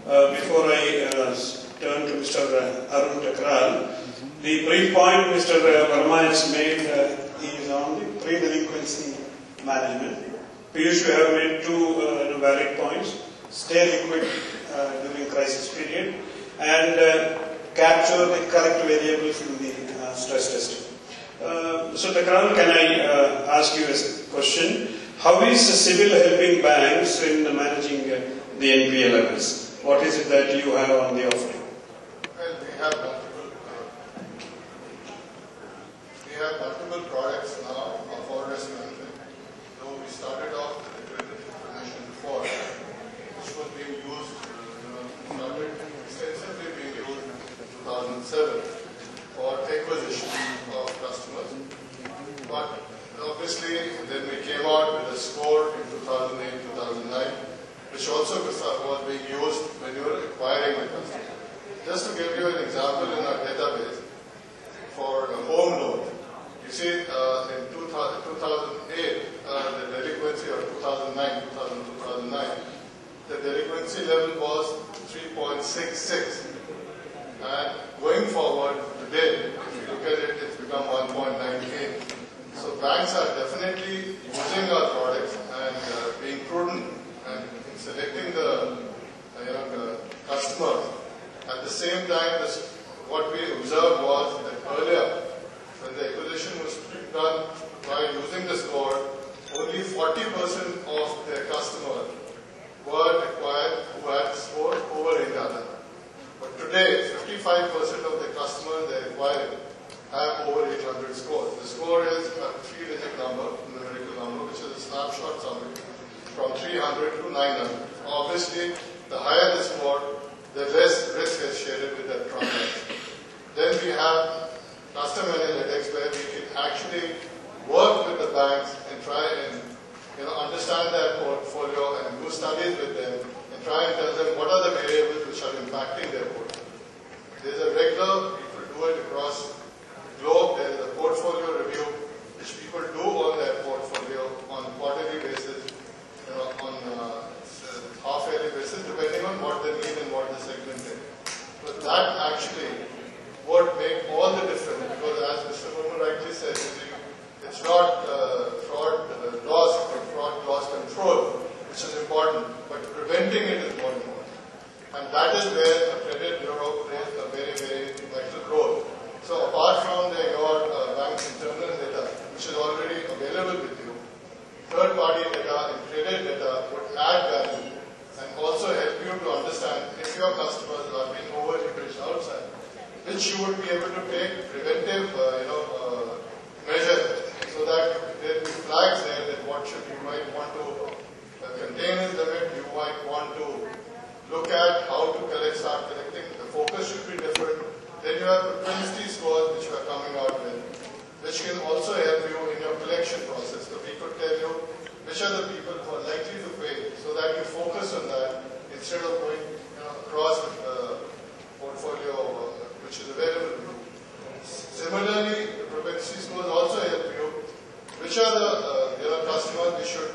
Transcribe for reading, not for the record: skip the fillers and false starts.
Before I turn to Mr. Arun Takral, the brief point Mr. Verma has made is on the pre-delinquency management. Piyush, you have made two valid points: stay liquid during crisis period and capture the correct variables in the stress testing. So Takral, can I ask you a question? How is CIBIL helping banks in managing the NPA levels? What is it that you have on the offering? Well, we have multiple products now for risk management. So we started off with the credit information before, which was being used, started extensively being used in 2007 for acquisition of customers. But obviously, then we came out with a score in 2008-2009, which also was being used when you were acquiring a customer. Just to give you an example in our database, for a home loan, you see in 2008, the delinquency, or 2009, the delinquency level was 3.66. And going forward, today, if you look at it, it's become 1.98. So banks are definitely using our products and being prudent and in selecting the customer. At the same time, what we observed was that earlier, when the acquisition was done by using the score, only 40% of their customers were acquired who had score over 800. But today, 55% of the customers they acquired have over 800 scores. The score is a 3-digit number, numerical number, which is a snapshot summary from 300 to 900. Obviously, the higher the score, the less risk is shared with that transaction. Then we have custom analytics, where we can actually work with the banks and try and understand their portfolio and do studies with them and try and tell them what are the variables which are impacting their portfolio. There's a regular, people do it across the globe, there is a portfolio review which people do on their portfolio on a quarterly basis, on half-yearly basis, depending on what they need and what the segment is. But that actually would make all the difference, because as Mr. Verma rightly said, it's not fraud loss or fraud loss control, which is important, but preventing it is more important. And that is where a credit bureau plays a very, very vital role. So apart from your bank's internal data, which is already available with you, third-party data and credit data would add value and also help you to understand if your customers are being over-leveraged outside, which you would be able to take preventive measures, so that there will be flags there that you might want to contain his limit, you might want to look at how to start collecting. The focus should be different. Then you have propensity scores which you are coming out with, which can also help you in your collection process. So we could tell you which are the people who are likely to pay, so that you focus on that instead of going across the portfolio which is available to you. Similarly, the propensity scores also help you which are the customers we should